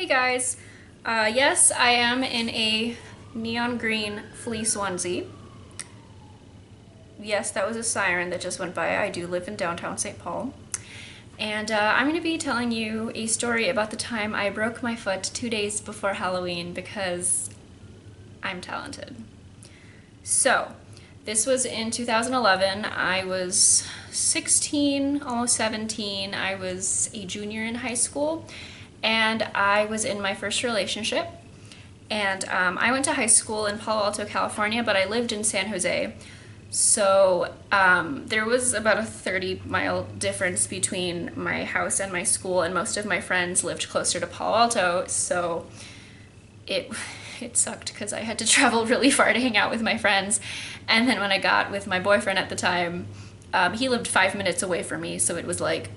Hey guys, yes, I am in a neon green fleece onesie. Yes, that was a siren that just went by. I do live in downtown St. Paul. And I'm going to be telling you a story about the time I broke my foot 2 days before Halloween because I'm talented. So, this was in 2011. I was 16, almost 17. I was a junior in high school, and I was in my first relationship. And I went to high school in Palo Alto, California, but I lived in San Jose. So there was about a 30-mile difference between my house and my school, and most of my friends lived closer to Palo Alto, so it sucked because I had to travel really far to hang out with my friends. And then when I got with my boyfriend at the time, he lived 5 minutes away from me, so it was like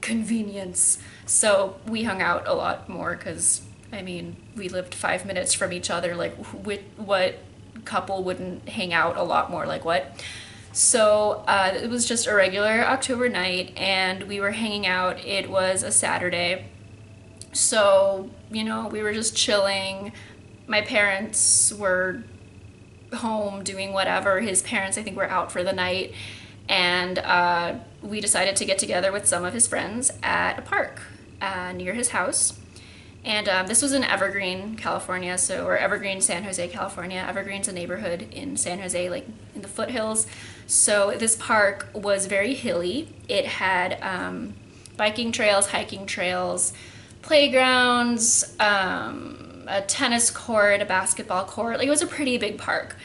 convenience. So we hung out a lot more because, I mean, we lived 5 minutes from each other. Like, what couple wouldn't hang out a lot more? Like, what? So it was just a regular October night, and we were hanging out. It was a Saturday. So, you know, we were just chilling. My parents were home doing whatever. His parents, I think, were out for the night. And we decided to get together with some of his friends at a park near his house. And this was in Evergreen, California, or Evergreen, San Jose, California. Evergreen's a neighborhood in San Jose, like in the foothills. So this park was very hilly. It had biking trails, hiking trails, playgrounds, a tennis court, a basketball court. Like, it was a pretty big park.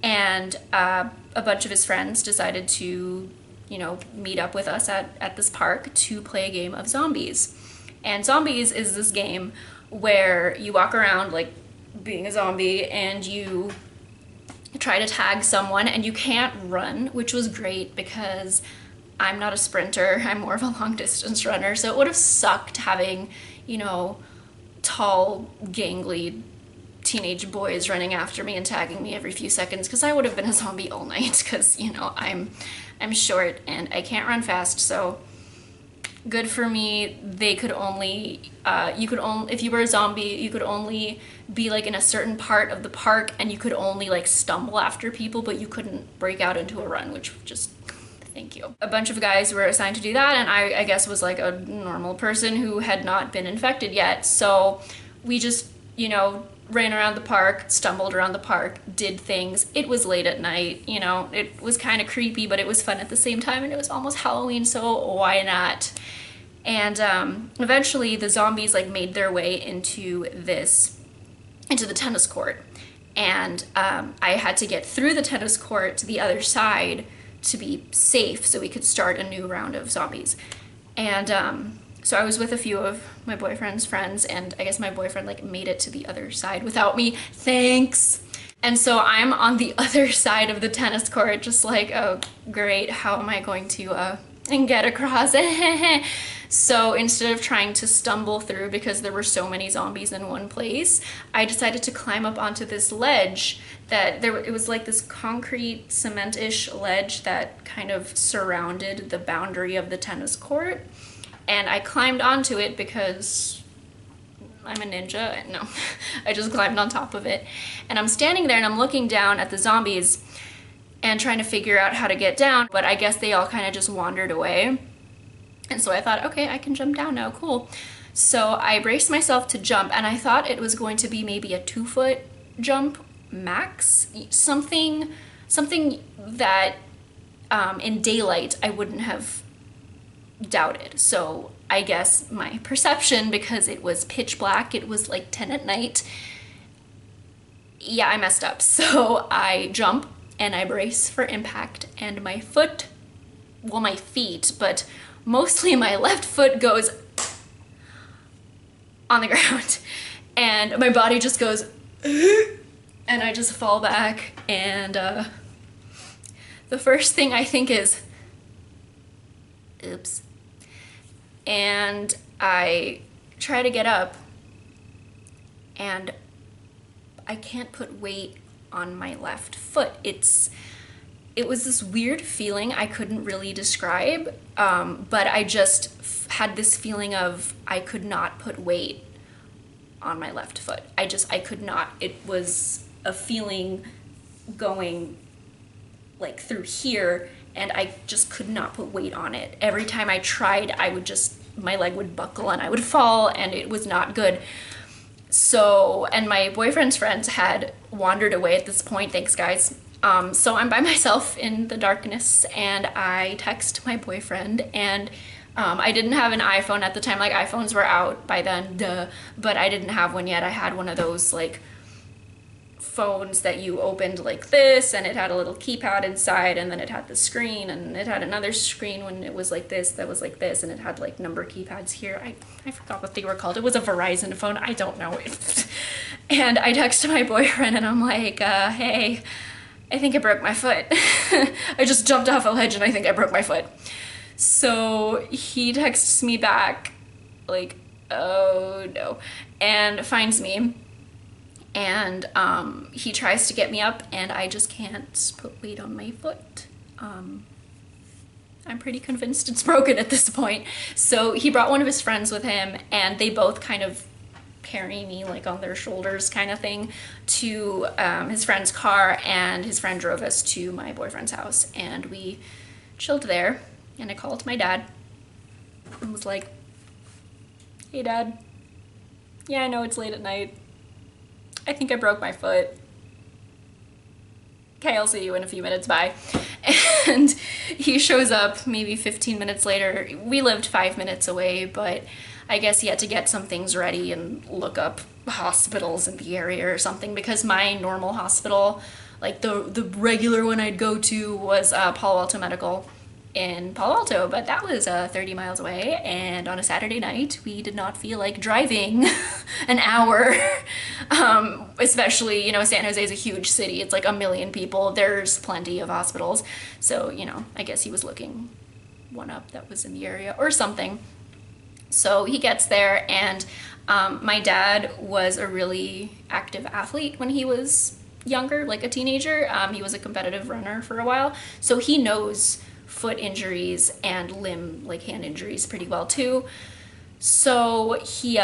And a bunch of his friends decided to, you know, meet up with us at this park to play a game of zombies. And zombies is this game where you walk around like being a zombie and you try to tag someone, and you can't run, which was great because I'm not a sprinter. I'm more of a long distance runner. So it would have sucked having, you know, tall, gangly teenage boys running after me and tagging me every few seconds, because I would have been a zombie all night because, you know, I'm short and I can't run fast. So good for me. They could only, if you were a zombie, you could only be like in a certain part of the park, and you could only like stumble after people, but you couldn't break out into a run, which just, thank you. A bunch of guys were assigned to do that, and I guess was like a normal person who had not been infected yet. So we just, you know, ran around the park, stumbled around the park, did things. It was late at night, you know, it was kind of creepy, but it was fun at the same time, and it was almost Halloween, so why not? And eventually the zombies like made their way into the tennis court. And I had to get through the tennis court to the other side to be safe so we could start a new round of zombies. And so I was with a few of my boyfriend's friends, and I guess my boyfriend like made it to the other side without me. Thanks! And so I'm on the other side of the tennis court, just like, oh great, how am I going to get across it? So instead of trying to stumble through because there were so many zombies in one place, I decided to climb up onto this ledge it was like this concrete cement-ish ledge that kind of surrounded the boundary of the tennis court. And I climbed onto it because I'm a ninja. No, I just climbed on top of it. And I'm standing there and I'm looking down at the zombies and trying to figure out how to get down, but I guess they all kind of just wandered away. And so I thought, okay, I can jump down now, cool. So I braced myself to jump, and I thought it was going to be maybe a 2-foot jump max, something that in daylight I wouldn't have doubted. So I guess my perception, because it was pitch black, it was like 10 at night, yeah, I messed up. So I jump and I brace for impact, and my foot, well, my feet, but mostly my left foot goes on the ground, and my body just goes and I just fall back, and the first thing I think is, oops. And I try to get up, and I can't put weight on my left foot. It's it was this weird feeling I couldn't really describe, but I just had this feeling of I could not put weight on my left foot. I could not. It was a feeling going like through here, and I just could not put weight on it. Every time I tried, my leg would buckle and I would fall, and it was not good. So, and my boyfriend's friends had wandered away at this point, thanks guys. So I'm by myself in the darkness, and I text my boyfriend, and I didn't have an iPhone at the time. Like, iPhones were out by then, duh, but I didn't have one yet. I had one of those like phones that you opened like this, and it had a little keypad inside, and then it had the screen, and it had another screen when it was like this, that was like this, and it had like number keypads here. I forgot what they were called. It was a Verizon phone. I don't know. And I texted my boyfriend, and I'm like, hey, I think I broke my foot. I just jumped off a ledge and I think I broke my foot. So he texts me back like, oh no, and finds me. And he tries to get me up, and I just can't put weight on my foot. I'm pretty convinced it's broken at this point. So he brought one of his friends with him, and they both kind of carry me like on their shoulders kind of thing to his friend's car, and his friend drove us to my boyfriend's house, and we chilled there. And I called my dad and was like, hey dad, yeah, I know it's late at night, I think I broke my foot. Okay, I'll see you in a few minutes, bye. And he shows up maybe 15 minutes later. We lived 5 minutes away, but I guess he had to get some things ready and look up hospitals in the area or something, because my normal hospital, like the regular one I'd go to, was Palo Alto Medical in Palo Alto, but that was 30 miles away, and on a Saturday night we did not feel like driving an hour. Especially, you know, San Jose is a huge city. It's like 1 million people. There's plenty of hospitals. So, you know, I guess he was looking one up that was in the area or something. So he gets there, and my dad was a really active athlete when he was younger, like a teenager. He was a competitive runner for a while, so he knows foot injuries and like hand injuries pretty well too. So he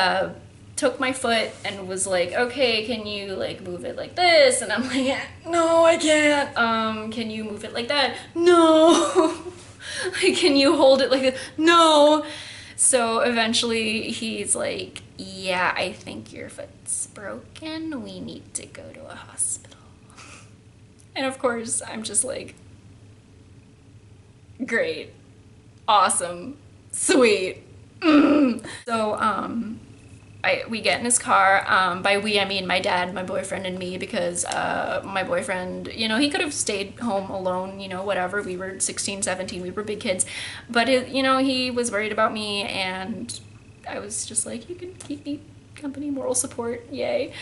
took my foot and was like, okay, can you like move it like this? And I'm like, no, I can't. Can you move it like that? No. Like, can you hold it like this? No. So eventually he's like, yeah, I think your foot's broken. We need to go to a hospital. And of course I'm just like, great, awesome, sweet. So we get in his car. By we, I mean my dad, my boyfriend, and me, because my boyfriend, you know, he could have stayed home alone, you know, whatever. We were 16, 17, we were big kids. But, you know, he was worried about me, and I was just like, you can keep me company, moral support, yay.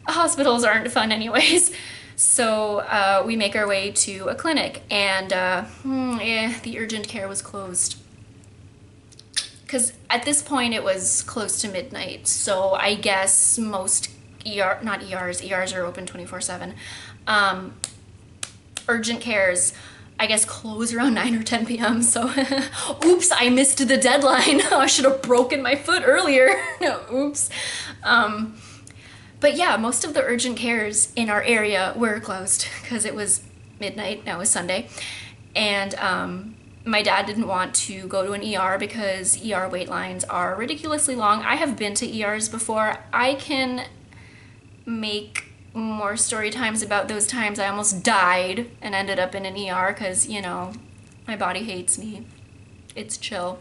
Hospitals aren't fun anyways. So we make our way to a clinic, and the urgent care was closed. Because at this point it was close to midnight, so I guess most ERs are open 24/7. Urgent cares, I guess, close around 9 or 10 p.m. So, oops, I missed the deadline. I should have broken my foot earlier. No, oops. But yeah, most of the urgent cares in our area were closed because it was midnight. Now it's Sunday. And my dad didn't want to go to an ER because ER wait lines are ridiculously long. I have been to ERs before. I can make more story times about those times I almost died and ended up in an ER because, you know, my body hates me. It's chill.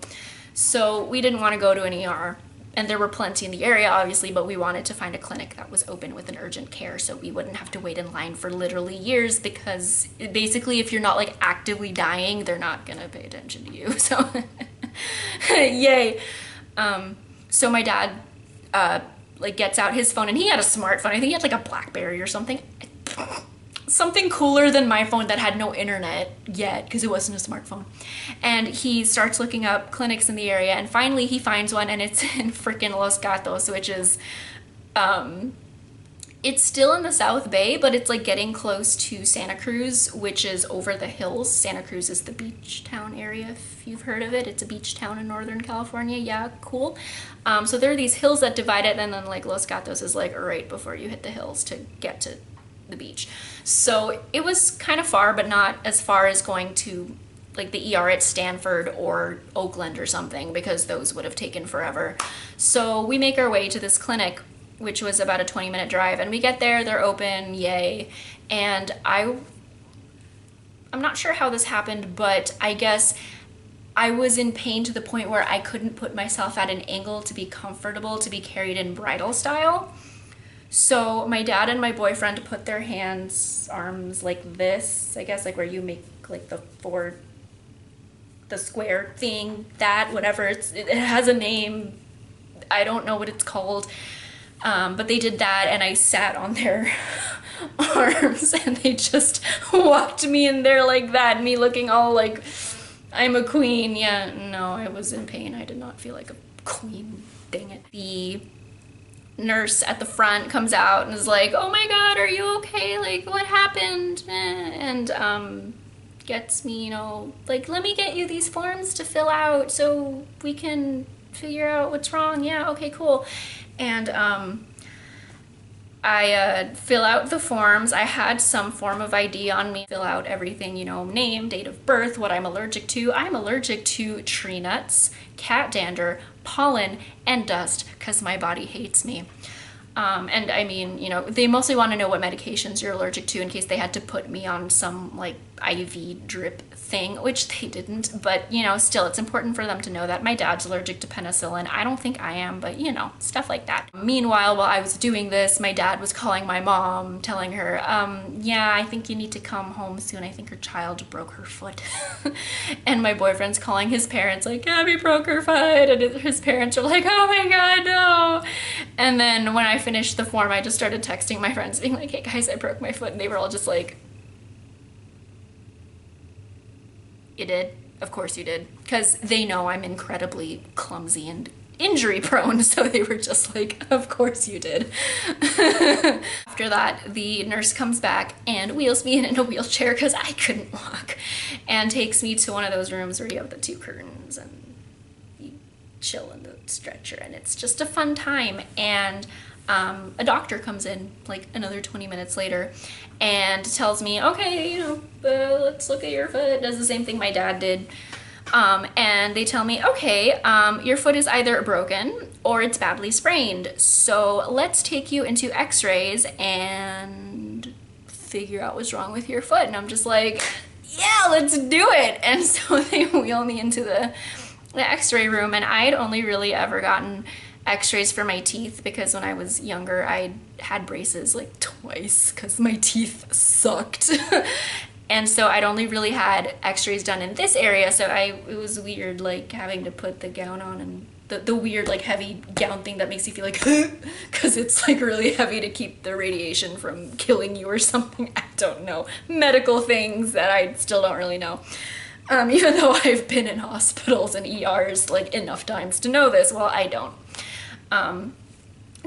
So we didn't want to go to an ER. And there were plenty in the area, obviously, but we wanted to find a clinic that was open with an urgent care so we wouldn't have to wait in line for literally years, because basically if you're not like actively dying, they're not gonna pay attention to you. So yay. So my dad like gets out his phone, and he had a smartphone. I think he had like a BlackBerry or something. Something cooler than my phone that had no internet yet, because it wasn't a smartphone. And he starts looking up clinics in the area, and finally he finds one, and it's in freaking Los Gatos, which is It's still in the South Bay, but it's like getting close to Santa Cruz, which is over the hills. Santa Cruz is the beach town area, if you've heard of it. It's a beach town in Northern California. Yeah, cool. So there are these hills that divide it, and then like Los Gatos is like right before you hit the hills to get to the beach. So it was kind of far, but not as far as going to like the ER at Stanford or Oakland or something, because those would have taken forever. So we make our way to this clinic, which was about a 20-minute drive, and we get there, they're open, yay. And I'm not sure how this happened, but I guess I was in pain to the point where I couldn't put myself at an angle to be comfortable to be carried in bridal style. So my dad and my boyfriend put their arms like this, I guess, like where you make like the square thing, that, whatever, it has a name, I don't know what it's called. But they did that, and I sat on their arms, and they just walked me in there like that, me looking all like I'm a queen. Yeah, no, I was in pain. I did not feel like a queen. Dang it. The nurse at the front comes out and is like, oh my god, are you okay? Like, what happened? And gets me, you know, like, let me get you these forms to fill out so we can figure out what's wrong. Yeah, okay, cool. And I fill out the forms. I had some form of ID on me. Fill out everything, you know, name, date of birth, what I'm allergic to. I'm allergic to tree nuts, cat dander, pollen, and dust, because my body hates me. And I mean, you know, they mostly want to know what medications you're allergic to in case they had to put me on some like IV drip thing, which they didn't, but you know, still it's important for them to know that. My dad's allergic to penicillin. I don't think I am, but you know, stuff like that. Meanwhile, while I was doing this, my dad was calling my mom, telling her, yeah, I think you need to come home soon. I think her child broke her foot. And my boyfriend's calling his parents like, Abby broke her foot, and his parents are like, oh my god, no. And then when I finished the form, I just started texting my friends being like, hey guys, I broke my foot, and they were all just like, you did? Of course you did. Because they know I'm incredibly clumsy and injury prone, so they were just like, of course you did. After that, the nurse comes back and wheels me in a wheelchair because I couldn't walk, and takes me to one of those rooms where you have the two curtains and you chill in the stretcher, and it's just a fun time. And a doctor comes in like another 20 minutes later and tells me, okay, you know, let's look at your foot. Does the same thing my dad did. And they tell me, okay, your foot is either broken or it's badly sprained. So let's take you into x-rays and figure out what's wrong with your foot. And I'm just like, yeah, let's do it. And so they wheel me into the x-ray room, and I had only really ever gotten x-rays for my teeth because when I was younger I had braces like twice because my teeth sucked. And so I'd only really had x-rays done in this area, so it was weird like having to put the gown on, and the weird like heavy gown thing that makes you feel like because it's like really heavy to keep the radiation from killing you or something. I don't know, medical things that I still don't really know. Even though I've been in hospitals and ERs like enough times to know this, well, I don't. And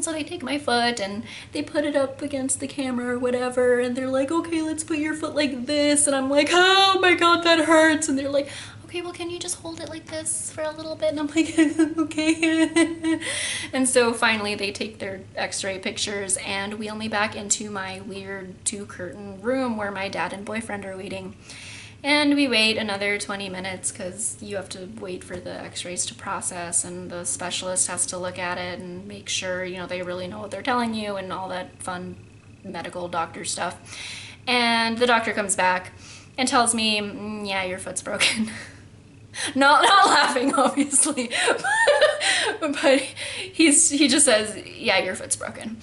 so they take my foot and they put it up against the camera or whatever, and they're like, okay, let's put your foot like this, and I'm like, oh my god, that hurts. And they're like, okay, well, can you just hold it like this for a little bit? And I'm like, okay. And so finally they take their x-ray pictures and wheel me back into my weird two-curtain room where my dad and boyfriend are waiting. And we wait another 20 minutes because you have to wait for the x-rays to process, and the specialist has to look at it and make sure, you know, they really know what they're telling you and all that fun medical doctor stuff. And the doctor comes back and tells me, yeah, your foot's broken. Not laughing, obviously, but he just says, yeah, your foot's broken.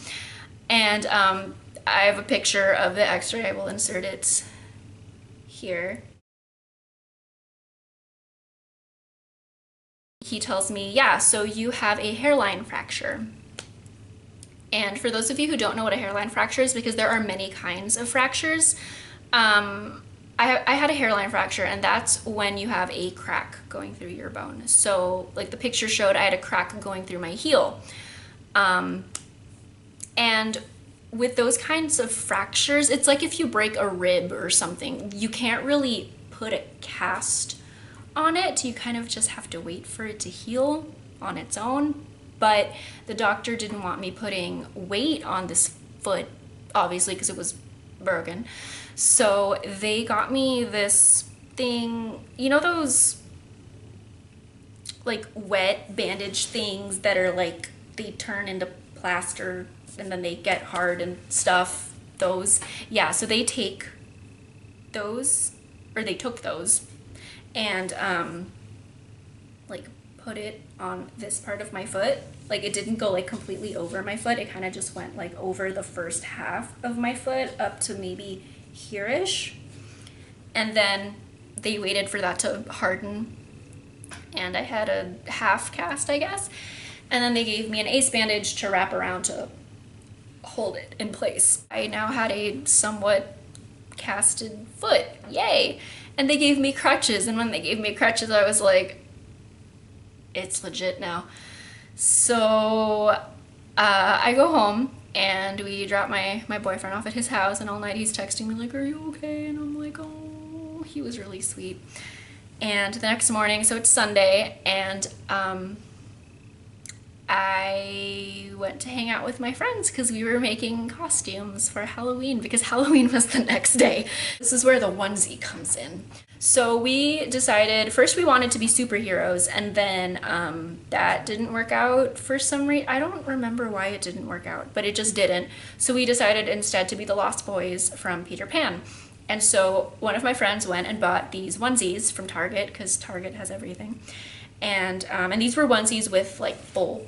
And I have a picture of the x-ray. I will insert it here. He tells me, yeah, so you have a hairline fracture. And for those of you who don't know what a hairline fracture is, because there are many kinds of fractures, I had a hairline fracture, and that's when you have a crack going through your bone. So like the picture showed, I had a crack going through my heel. And with those kinds of fractures, it's like if you break a rib or something, you can't really put a cast on it. You kind of just have to wait for it to heal on its own. But the doctor didn't want me putting weight on this foot, obviously, because it was broken. So they got me this thing, you know, those like wet bandage things that are like, they turn into plaster and then they get hard and stuff. Those, yeah, so they take those, or they took those and like put it on this part of my foot. Like it didn't go like completely over my foot, it kind of just went like over the first half of my foot up to maybe here-ish, and then they waited for that to harden and I had a half cast, I guess, and then they gave me an ace bandage to wrap around to hold it in place. I now had a somewhat casted foot, yay! And they gave me crutches, and when they gave me crutches I was like, it's legit now. So I go home and we drop my boyfriend off at his house, and all night he's texting me like, are you okay? And I'm like, oh, he was really sweet. And the next morning, so it's Sunday, and I went to hang out with my friends because we were making costumes for Halloween, because Halloween was the next day. This is where the onesie comes in. So we decided, first we wanted to be superheroes, and then that didn't work out for some reason. I don't remember why it didn't work out, but it just didn't. So we decided instead to be the Lost Boys from Peter Pan. And so one of my friends went and bought these onesies from Target, because Target has everything. And these were onesies with like full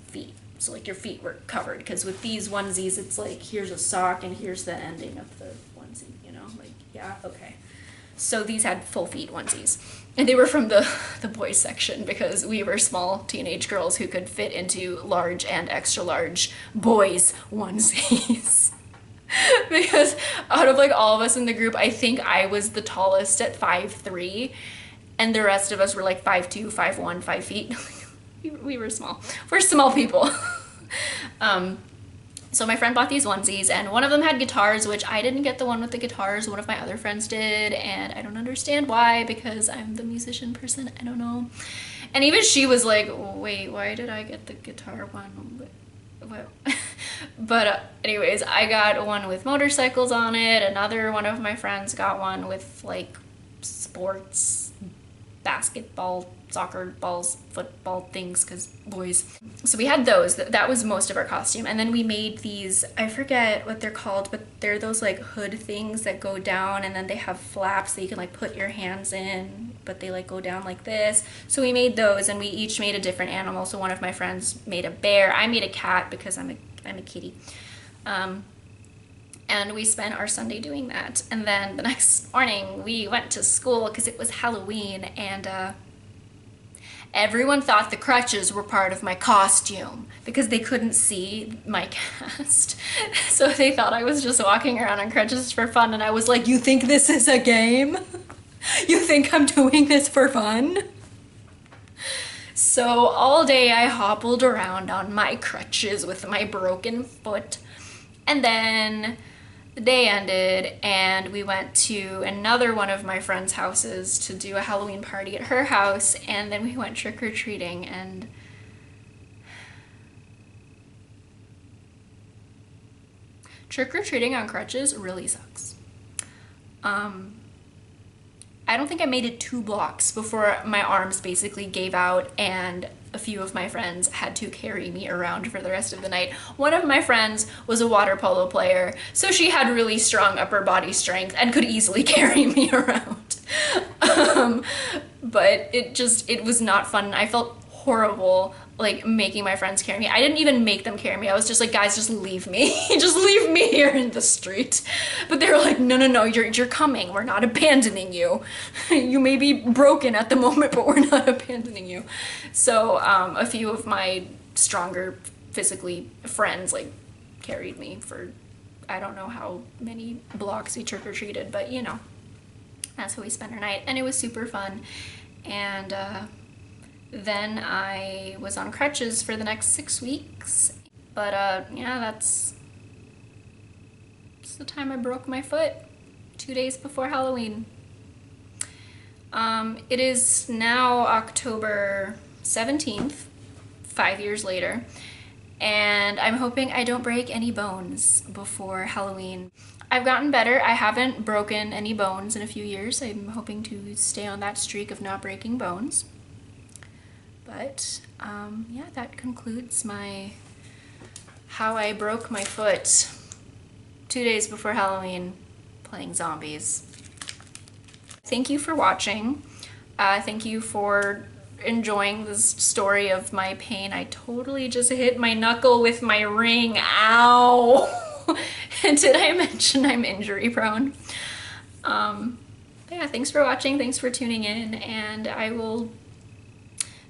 feet. So like your feet were covered, because with these onesies, it's like, here's a sock and here's the ending of the onesie, you know, like, yeah, okay. So these had full feet onesies, and they were from the boys section, because we were small teenage girls who could fit into large and extra large boys onesies. Because out of like all of us in the group, I think I was the tallest at 5'3", and the rest of us were like 5'2", 5'1", 5 feet. We were small. We're small people. So my friend bought these onesies, and one of them had guitars, which I didn't get the one with the guitars. One of my other friends did, and I don't understand why, because I'm the musician person. I don't know. And even she was like, wait, why did I get the guitar one? But anyways, I got one with motorcycles on it. Another one of my friends got one with like sports, basketball, soccer balls, football things, because boys. So we had those. That was most of our costume. And then we made these, I forget what they're called, but they're those like hood things that go down, and then they have flaps that you can like put your hands in, but they like go down like this. So we made those, and we each made a different animal. So one of my friends made a bear. I made a cat because I'm a kitty. And we spent our Sunday doing that. And then the next morning we went to school because it was Halloween, and everyone thought the crutches were part of my costume because they couldn't see my cast. So they thought I was just walking around on crutches for fun, and I was like, you think this is a game? You think I'm doing this for fun? So all day I hobbled around on my crutches with my broken foot. And then the day ended, and we went to another one of my friend's houses to do a Halloween party at her house, and then we went trick-or-treating, and trick-or-treating on crutches really sucks. I don't think I made it 2 blocks before my arms basically gave out, and a few of my friends had to carry me around for the rest of the night. One of my friends was a water polo player, so she had really strong upper body strength and could easily carry me around. But it was not fun. I felt horrible like making my friends carry me. I didn't even make them carry me. I was just like, guys, just leave me. Just leave me here in the street. But they were like, no, you're coming. We're not abandoning you. You may be broken at the moment, but we're not abandoning you. So a few of my stronger physically friends like carried me for, I don't know how many blocks we trick-or-treated, but you know, that's how we spent our night, and it was super fun. And then I was on crutches for the next 6 weeks. But yeah, It's the time I broke my foot, 2 days before Halloween. It is now October 17th, 5 years later, and I'm hoping I don't break any bones before Halloween. I've gotten better. I haven't broken any bones in a few years. I'm hoping to stay on that streak of not breaking bones. But yeah, that concludes my how I broke my foot 2 days before Halloween playing zombies. Thank you for watching. Thank you for enjoying this story of my pain. I totally just hit my knuckle with my ring. Ow! Did I mention I'm injury prone? Yeah, thanks for watching, thanks for tuning in, and I will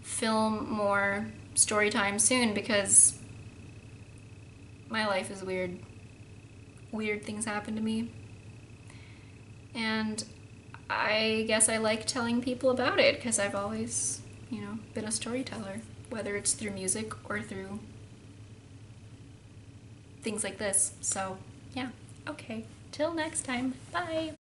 film more story time soon because my life is weird. Weird things happen to me. And I guess I like telling people about it because I've always, you know, been a storyteller, whether it's through music or through things like this. So, yeah. Okay. Till next time. Bye.